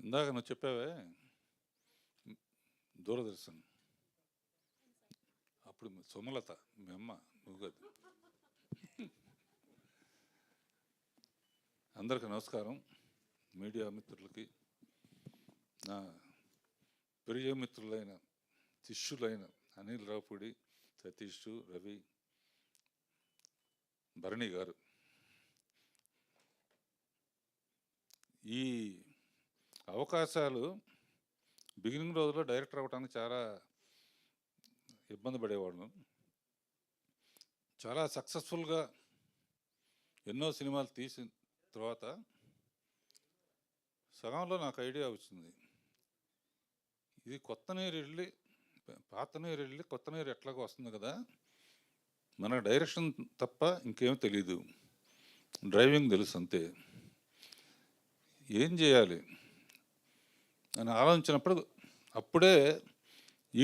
ఇందాక నువ్వు చెప్పావే దూరదర్శన్, అప్పుడు సుమలత మీ అమ్మ, నువ్వు కాదు. అందరికీ నమస్కారం. మీడియా మిత్రులకి, నా ప్రియ మిత్రులైన శిష్యులైన అనిల్ రావుపూడి, సతీష్, రవి, భరణి గారు, ఈ అవకాశాలు బిగినింగ్ రోజుల్లో డైరెక్టర్ అవ్వడానికి చాలా ఇబ్బంది పడేవాళ్ళం. చాలా సక్సెస్ఫుల్గా ఎన్నో సినిమాలు తీసిన తర్వాత సగంలో నాకు ఐడియా వచ్చింది, ఇది కొత్త నీరు వెళ్ళి పాత నీరు వెళ్ళి కొత్త నీరు ఎట్లాగో వస్తుంది కదా, మన డైరెక్షన్ తప్ప ఇంకేం తెలీదు, డ్రైవింగ్ తెలుసు అంతే, ఏం చేయాలి అని ఆలోచించినప్పుడు అప్పుడే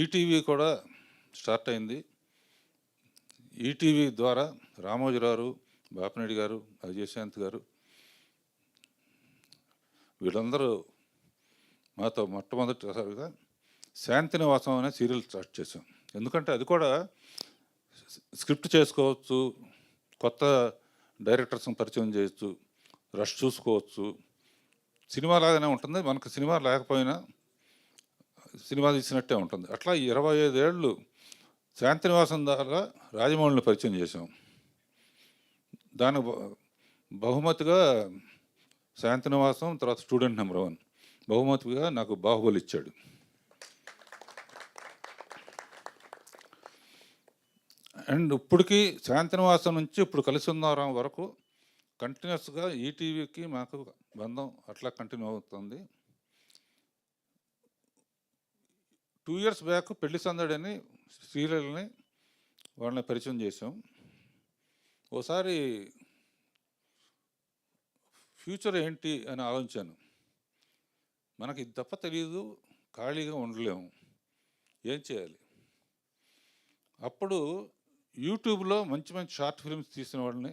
ఈటీవీ కూడా స్టార్ట్ అయింది. ఈటీవీ ద్వారా రామోజీరావు, బాపినేడి గారు, అజయశాంత్ గారు వీళ్ళందరూ మాతో మొట్టమొదటిసారిగా శాంతినివాసం అనే సీరియల్ స్టార్ట్ చేసాం. ఎందుకంటే అది కూడా స్క్రిప్ట్ చేసుకోవచ్చు, కొత్త డైరెక్టర్స్ని పరిచయం చేయొచ్చు, రష్ చూసుకోవచ్చు, సినిమా లాగానే ఉంటుంది, మనకు సినిమా లేకపోయినా సినిమా తీసినట్టే ఉంటుంది. అట్లా 25 ఏళ్ళు శాంతినివాసం ద్వారా రాజమౌళిని పరిచయం చేసాం. దానికి బహుమతిగా శాంతినివాసం, తర్వాత స్టూడెంట్ నెంబర్ 1 బహుమతిగా నాకు బాహుబలి ఇచ్చాడు. అండ్ ఇప్పటికీ శాంతినివాసం నుంచి ఇప్పుడు కలిసి ఉన్నారం వరకు కంటిన్యూస్గా ఈటీవీకి మాకు బంధం అట్లా కంటిన్యూ అవుతుంది. 2 years బ్యాక్ పెళ్లి సందడని సీరియల్ని వాళ్ళని పరిచయం చేసాం. ఓసారి ఫ్యూచర్ ఏంటి అని ఆలోచించాను. మనకి ఇది తప్ప తెలియదు, ఖాళీగా ఉండలేము, ఏం చేయాలి? అప్పుడు యూట్యూబ్లో మంచి మంచి షార్ట్ ఫిల్మ్స్ తీసిన వాళ్ళని,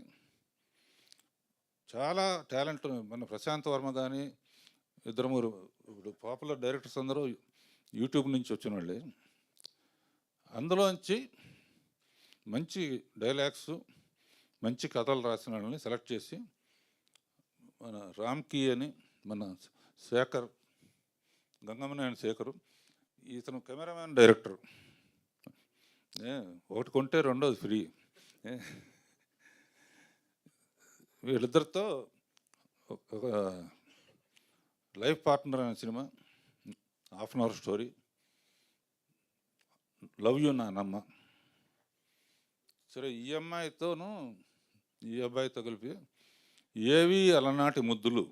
చాలా టాలెంట్, మన ప్రశాంత్ వర్మ కానీ, 2-3 పాపులర్ డైరెక్టర్స్ అందరూ యూట్యూబ్ నుంచి వచ్చిన వాళ్ళే, అందులోంచి మంచి డైలాగ్స్, మంచి కథలు రాసిన వాళ్ళని సెలెక్ట్ చేసి, మన రామ్కీ అని, మన శేఖర్, గంగమనేని శేఖరు, ఇతను కెమెరామ్యాన్ డైరెక్టర్, ఒకటి కొంటే రెండోది ఫ్రీ, వీళ్ళిద్దరితో ఒక లైఫ్ పార్ట్నర్ అనే cinema, 1/2 hour story, love you నానమ్మ. సరే, ఈ అమ్మాయితోనూ ఈ అబ్బాయితో కలిపి ఏవి అలనాటి ముద్దులు,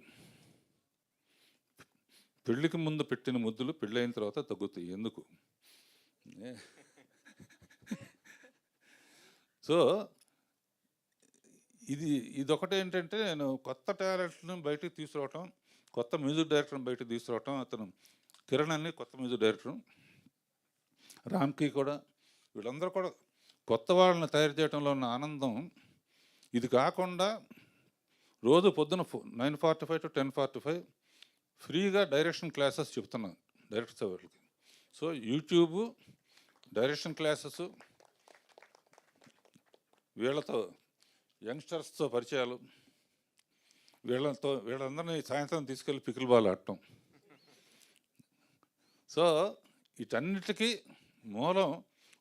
పెళ్ళికి ముందు పెట్టిన ముద్దులు పెళ్ళైన తర్వాత తగ్గుతాయి ఎందుకు? సో ఇదొకటి ఏంటంటే, నేను కొత్త టాలెంట్ని బయటికి తీసుకురావటం, కొత్త మ్యూజిక్ డైరెక్టర్ని బయటకు తీసుకురావటం, అతను కిరణ్ అని కొత్త మ్యూజిక్ డైరెక్టర్, రామ్కి కూడా, వీళ్ళందరూ కూడా కొత్త వాళ్ళని తయారు చేయడంలో ఉన్న ఆనందం. ఇది కాకుండా రోజు పొద్దున 9:45 to 10:45 ఫ్రీగా డైరెక్షన్ క్లాసెస్ చెప్తున్నాను డైరెక్టర్స్ వాళ్ళకి. సో యూట్యూబ్ డైరెక్షన్ క్లాసెస్, వీళ్ళతో యంగ్స్టర్స్తో పరిచయాలు, వీళ్ళందరినీ సాయంత్రం తీసుకెళ్ళి పికిల్ బాల్ ఆడటం. సో వీటన్నిటికీ మూలం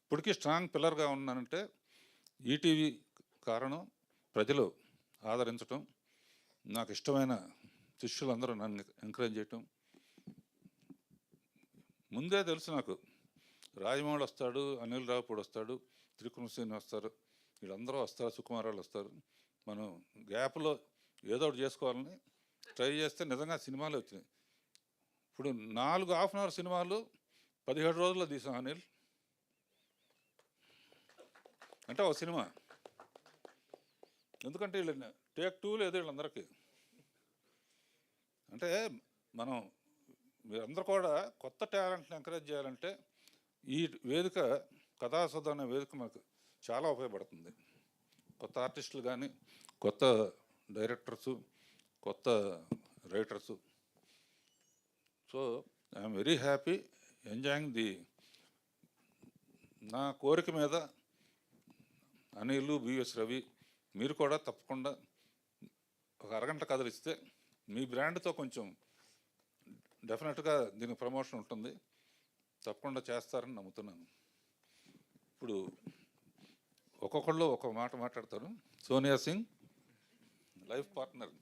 ఇప్పటికీ స్ట్రాంగ్ పిల్లర్గా ఉన్నానంటే ఈటీవీ కారణం, ప్రజలు ఆదరించటం, నాకు ఇష్టమైన శిష్యులందరూ నన్ను ఎంకరేజ్ చేయటం. ముందే తెలుసు నాకు, రాజమౌళి వస్తాడు, అనిల్ రావుపూడి వస్తాడు, త్రికృష్ణ శ్రీని వస్తారు, వీళ్ళందరూ వస్తారు, సుకుమారాలు వస్తారు, మనం గ్యాప్లో ఏదో ఒకటి చేసుకోవాలని ట్రై చేస్తే నిజంగా సినిమాలు వచ్చినాయి. ఇప్పుడు 4 1/2 hour సినిమాలు 17 రోజుల్లో తీసాం అనిల్, అంటే ఒక సినిమా. ఎందుకంటే వీళ్ళు టేక్ 2 లేదు వీళ్ళందరికీ. అంటే మనం మీరందరూ కూడా కొత్త టాలెంట్ని ఎంకరేజ్ చేయాలంటే ఈ వేదిక, కథాసౌధ అనే వేదిక మనకు చాలా ఉపయోగపడుతుంది. కొత్త ఆర్టిస్టులు కానీ, కొత్త డైరెక్టర్సు, కొత్త writers. So I'm very happy enjoying the. నా కోరిక మీద అనిల్, బిఎస్ రవి మీరు కూడా తప్పకుండా ఒక అరగంట కథలు ఇస్తే మీ బ్రాండ్తో కొంచెం డెఫినెట్గా దీనికి ప్రమోషన్ ఉంటుంది, తప్పకుండా చేస్తారని నమ్ముతున్నాను. ఇప్పుడు ఒక్కొక్కళ్ళు ఒక్కొక్క మాట మాట్లాడతారు. Sonia Singh life partner.